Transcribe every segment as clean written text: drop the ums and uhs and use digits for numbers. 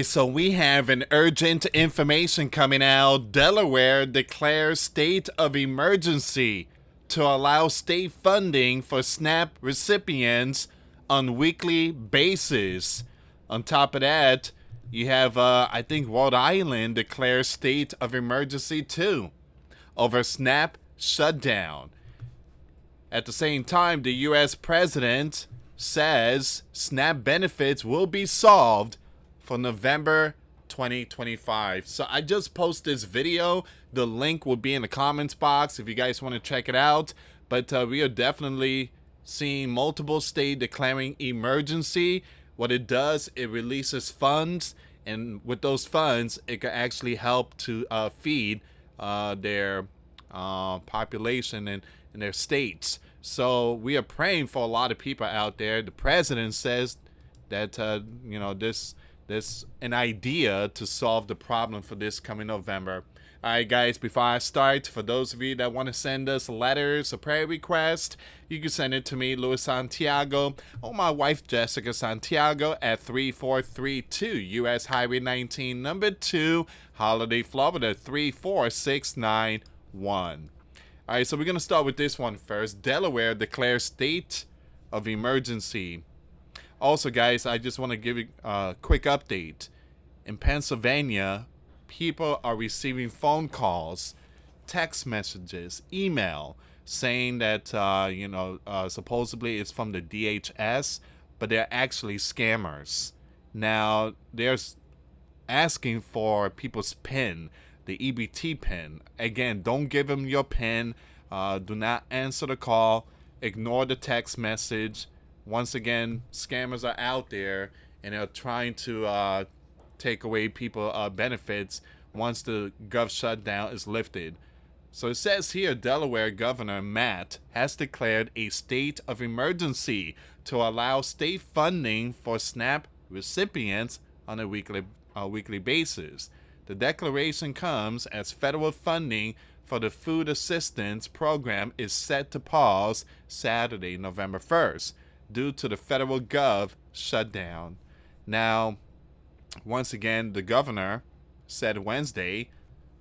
So we have an urgent information coming out. Delaware declares state of emergency to allow state funding for SNAP recipients on weekly basis. On top of that, you have, I think Rhode Island declares state of emergency too over SNAP shutdown. At the same time, the U.S. president says SNAP benefits will be solved for November 2025. So I just posted this video. The link will be in the comments box if you guys want to check it out. But we are definitely seeing multiple states declaring emergency. What it does, it releases funds, and with those funds, it can actually help to feed their population and their states. So we are praying for a lot of people out there. The president says that this an idea to solve the problem for this coming November. All right, guys, before I start, for those of you that want to send us letters or prayer requests, you can send it to me, US Santiago, or my wife, Jessica Santiago, at 3432 US Highway 19, number 2, Holiday, Florida, 34691. All right, so we're going to start with this one first. Delaware declares state of emergency. Also, guys, I just want to give you a quick update. In Pennsylvania, people are receiving phone calls, text messages, email, saying that, supposedly it's from the DHS, but they're actually scammers. Now, they're asking for people's PIN, the EBT PIN. Again, don't give them your PIN. Do not answer the call. Ignore the text message. Once again, scammers are out there, and they're trying to take away people benefits once the gov shutdown is lifted. So it says here, Delaware Governor Matt has declared a state of emergency to allow state funding for SNAP recipients on a weekly basis. The declaration comes as federal funding for the food assistance program is set to pause Saturday, November 1st. Due to the federal gov shutdown. Now, once again, the governor said Wednesday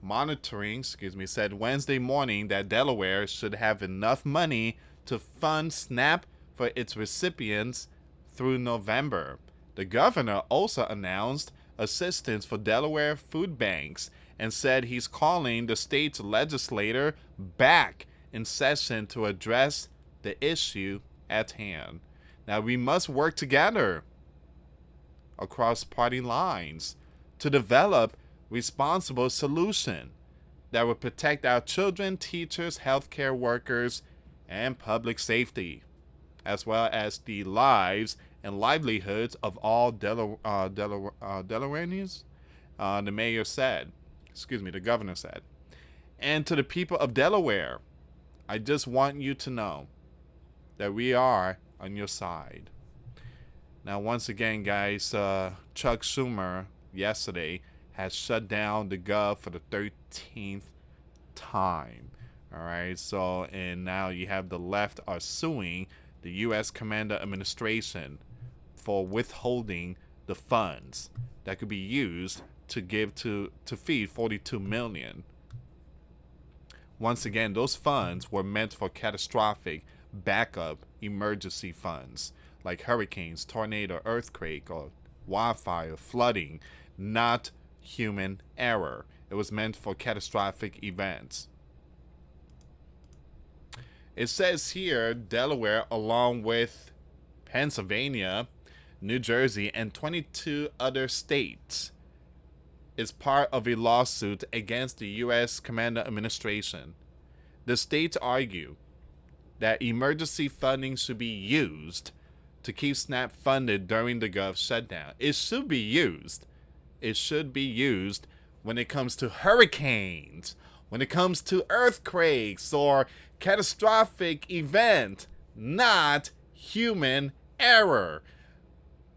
morning that Delaware should have enough money to fund SNAP for its recipients through November. The governor also announced assistance for Delaware food banks and said he's calling the state's legislature back in session to address the issue at hand. Now, we must work together across party lines to develop responsible solution that will protect our children, teachers, healthcare workers, and public safety, as well as the lives and livelihoods of all Delawareans, the governor said. And to the people of Delaware, I just want you to know that we are on your side. Now, once again, guys, Chuck Schumer yesterday has shut down the gov for the 13th time. All right, so, and now you have the left are suing the U.S. Commander Administration for withholding the funds that could be used to give to feed 42 million. Once again, those funds were meant for catastrophic backup emergency funds like hurricanes, tornado, earthquake, or wildfire, flooding, not human error. It was meant for catastrophic events. It says here, Delaware, along with Pennsylvania, New Jersey, and 22 other states, is part of a lawsuit against the U.S. Commander Administration. The states argue that emergency funding should be used to keep SNAP funded during the gov shutdown. It should be used. It should be used when it comes to hurricanes, when it comes to earthquakes or catastrophic event, not human error.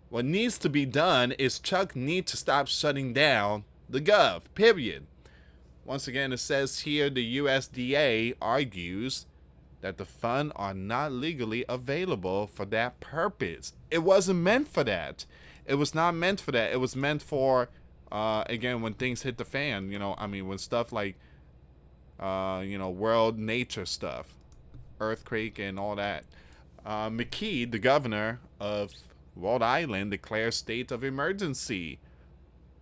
What needs to be done is Chuck needs to stop shutting down the gov, period. Once again, it says here the USDA argues that the funds are not legally available for that purpose. It wasn't meant for that. It was not meant for that. It was meant for, again, when things hit the fan. When stuff like, world nature stuff, earthquake and all that. McKee, the governor of Rhode Island, declares state of emergency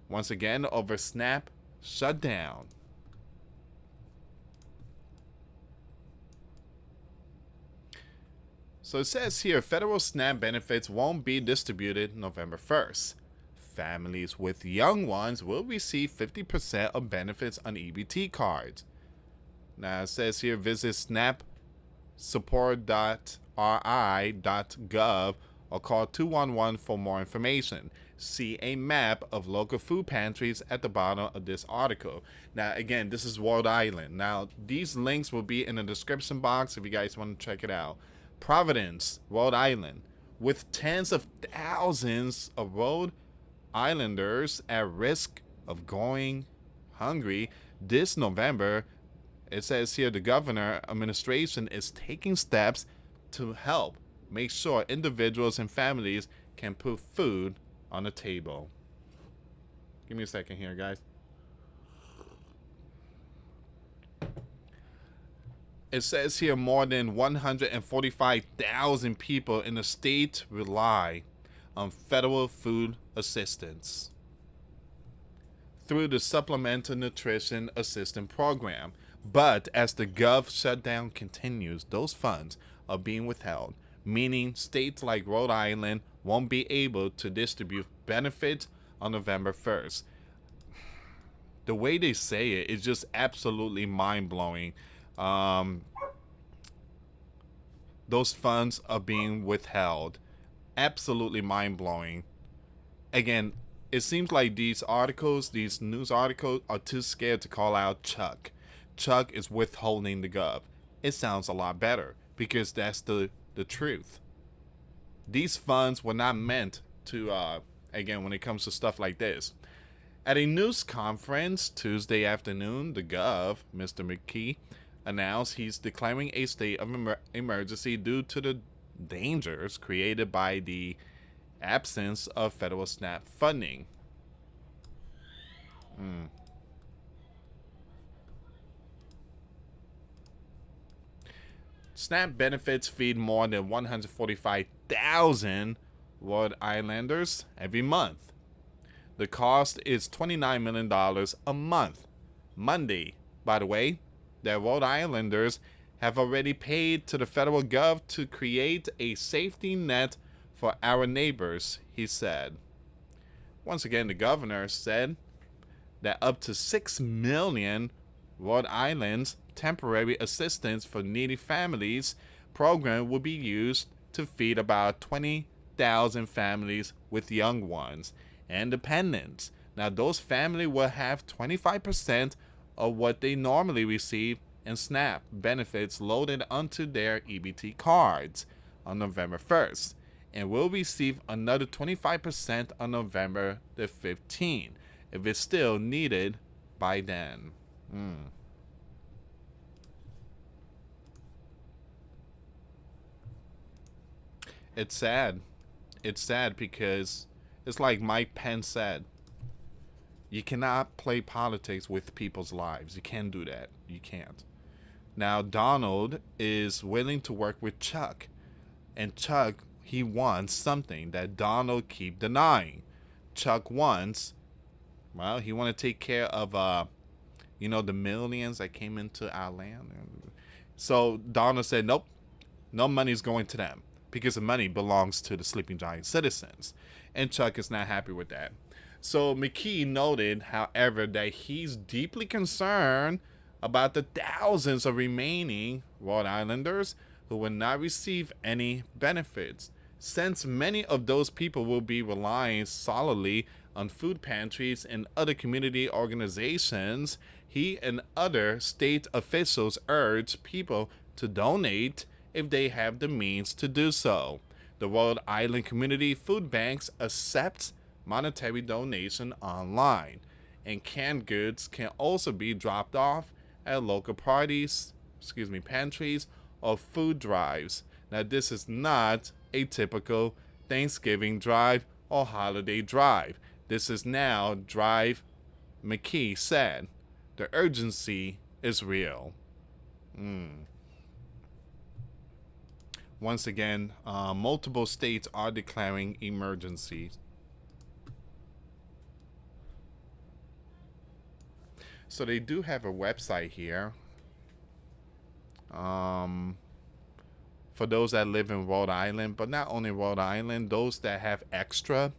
once again over SNAP shutdown. So it says here, federal SNAP benefits won't be distributed November 1st. Families with young ones will receive 50% of benefits on EBT cards. Now it says here, visit snapsupport.ri.gov or call 211 for more information. See a map of local food pantries at the bottom of this article. Now, again, this is Rhode Island. Now, these links will be in the description box if you guys want to check it out. Providence, Rhode Island, with tens of thousands of Rhode Islanders at risk of going hungry this November. It says here the governor administration is taking steps to help make sure individuals and families can put food on the table. Give me a second here, guys. It says here more than 145,000 people in the state rely on federal food assistance through the Supplemental Nutrition Assistance Program. But as the Gov shutdown continues, those funds are being withheld, meaning states like Rhode Island won't be able to distribute benefits on November 1st. The way they say it is just absolutely mind-blowing. Those funds are being withheld. Absolutely mind-blowing. Again, it seems like these news articles, are too scared to call out Chuck. Chuck is withholding the Gov. It sounds a lot better because that's the truth. These funds were not meant to, again, when it comes to stuff like this. At a news conference Tuesday afternoon, the Gov, Mr. McKee, announced he's declaring a state of emergency due to the dangers created by the absence of federal SNAP funding. SNAP benefits feed more than 145,000 Rhode Islanders every month. The cost is $29 million a month. Monday, by the way, that Rhode Islanders have already paid to the federal gov to create a safety net for our neighbors, he said. Once again, the governor said that up to 6 million Rhode Island's temporary assistance for needy families program will be used to feed about 20,000 families with young ones and dependents. Now, those families will have 25% of what they normally receive in SNAP benefits loaded onto their EBT cards on November 1st, and will receive another 25% on November the 15th if it's still needed by then. It's sad. It's sad because it's like Mike Pence said. You cannot play politics with people's lives. You can't do that. You can't. Now, Donald is willing to work with Chuck. And Chuck, he wants something that Donald keep denying. Chuck wants, well, he want to take care of, the millions that came into our land. So Donald said, nope, no money's going to them because the money belongs to the Sleeping Giant citizens. And Chuck is not happy with that. So McKee noted, however, that he's deeply concerned about the thousands of remaining Rhode Islanders who will not receive any benefits, since many of those people will be relying solely on food pantries and other community organizations. He and other state officials urge people to donate if they have the means to do so. The Rhode Island Community Food Banks accepts monetary donation online, and canned goods can also be dropped off at local pantries or food drives. Now, this is not a typical Thanksgiving drive or holiday drive. This is now Drive McKee said. The urgency is real. Once again, multiple states are declaring emergencies. So they do have a website here. For those that live in Rhode Island, but not only Rhode Island, those that have extra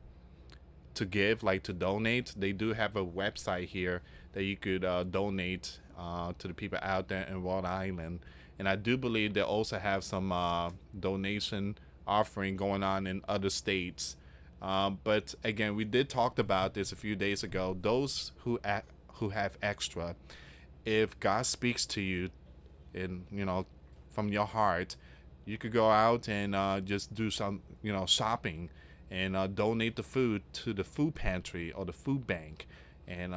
to give, like to donate, they do have a website here that you could donate to the people out there in Rhode Island. And I do believe they also have some donation offering going on in other states. But again, we did talk about this a few days ago. Those who have extra, if God speaks to you, in from your heart, you could go out and just do some shopping and donate the food to the food pantry or the food bank, and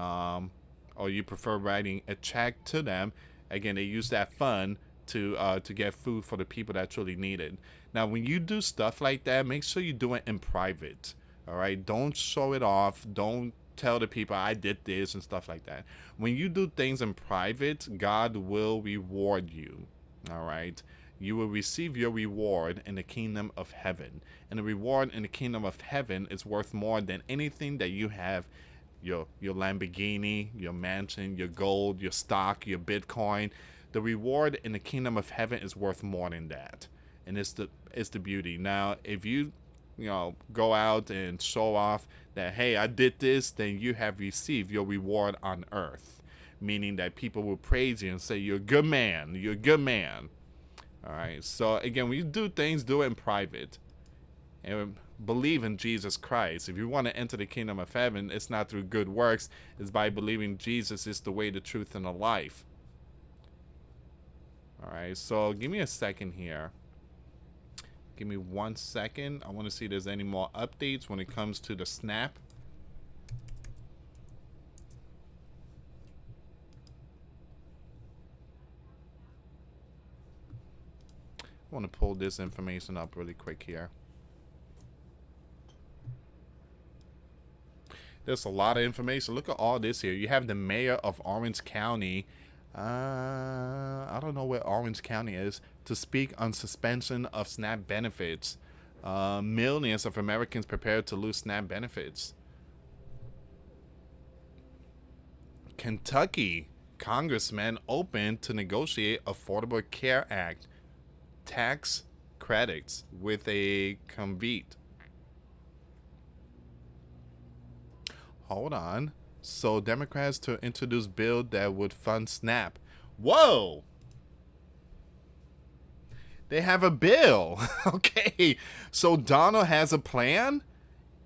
or you prefer writing a check to them. Again, they use that fund to get food for the people that truly need it. Now, when you do stuff like that, make sure you do it in private. All right, don't show it off. Don't tell the people I did this and stuff like that. When you do things in private, God will reward you. All right, you will receive your reward in the kingdom of heaven, and the reward in the kingdom of heaven is worth more than anything that you have. Your Lamborghini, your mansion, your gold, your stock, your Bitcoin. The reward in the kingdom of heaven is worth more than that, and it's the beauty. Now, if you go out and show off that, hey, I did this, then you have received your reward on earth, meaning that people will praise you and say, you're a good man, you're a good man. All right, so again, when you do things, do it in private, and believe in Jesus Christ. If you want to enter the kingdom of heaven, it's not through good works, it's by believing Jesus is the way, the truth, and the life. All right, so give me a second here. Give me 1 second. I want to see if there's any more updates when it comes to the SNAP. I want to pull this information up really quick here. There's a lot of information. Look at all this here. You have the mayor of Orange County. I don't know where Orange County is, to speak on suspension of SNAP benefits. Millions of Americans prepared to lose SNAP benefits. Kentucky congressman open to negotiate Affordable Care Act tax credits with a convict. Hold on. So Democrats to introduce bill that would fund SNAP. Whoa! They have a bill. Okay. So Donald has a plan,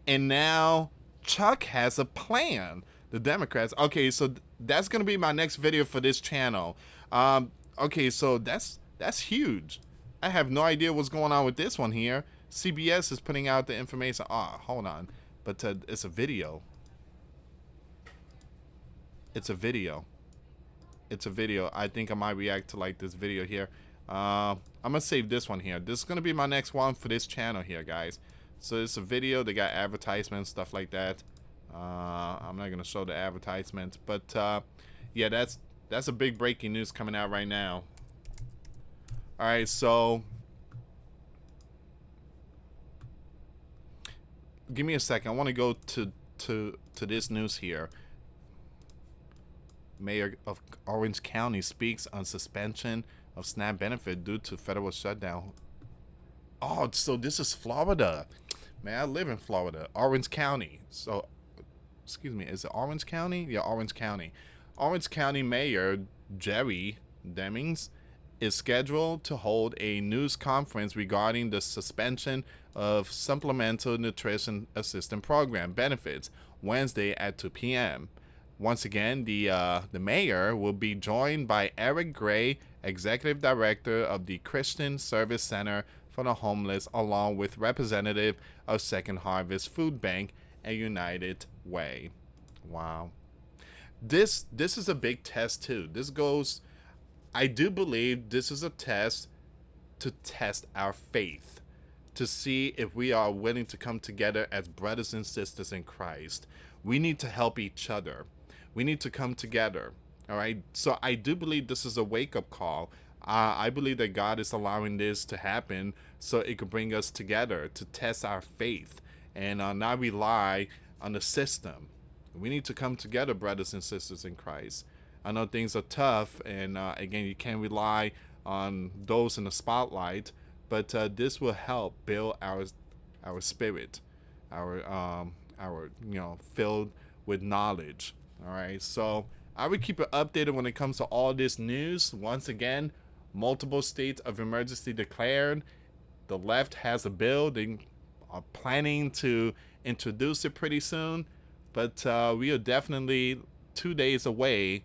and now Chuck has a plan. The Democrats. Okay, so that's gonna be my next video for this channel. Okay, so that's huge. I have no idea what's going on with this one here. CBS is putting out the information. Hold on. But it's a video. It's a video. It's a video. I think I might react to like this video here. I'm gonna save this one here. This is gonna be my next one for this channel here, guys. So it's a video. They got advertisements, stuff like that. I'm not gonna show the advertisements, but yeah, that's a big breaking news coming out right now. All right, so give me a second. I want to go to this news here. Mayor of Orange County speaks on suspension of SNAP benefit due to federal shutdown. Oh, so this is Florida. Man, I live in Florida. Orange County. So, excuse me, is it Orange County? Yeah, Orange County. Orange County Mayor Jerry Demings is scheduled to hold a news conference regarding the suspension of Supplemental Nutrition Assistance Program benefits Wednesday at 2 p.m. Once again, the mayor will be joined by Eric Gray, Executive Director of the Christian Service Center for the Homeless, along with representative of Second Harvest Food Bank and United Way. Wow. This is a big test too. I do believe this is a test to test our faith. to see if we are willing to come together as brothers and sisters in Christ. We need to help each other. We need to come together. All right. So I do believe this is a wake up call. I believe that God is allowing this to happen so it could bring us together to test our faith and not rely on the system. We need to come together, brothers and sisters in Christ. I know things are tough, and again, you can't rely on those in the spotlight, but this will help build our spirit, our filled with knowledge. All right, so I will keep it updated when it comes to all this news. Once again, multiple states of emergency declared. The left has a bill. They are planning to introduce it pretty soon, but we are definitely 2 days away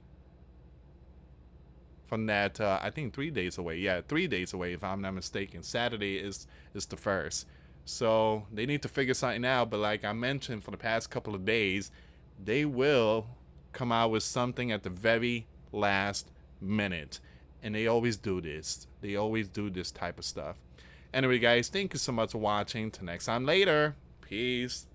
from that. I think 3 days away. Yeah, 3 days away if I'm not mistaken. Saturday is the first. So they need to figure something out. But like I mentioned, for the past couple of days, they will come out with something at the very last minute. And they always do this. They always do this type of stuff. Anyway, guys, thank you so much for watching. Till next time later. Peace.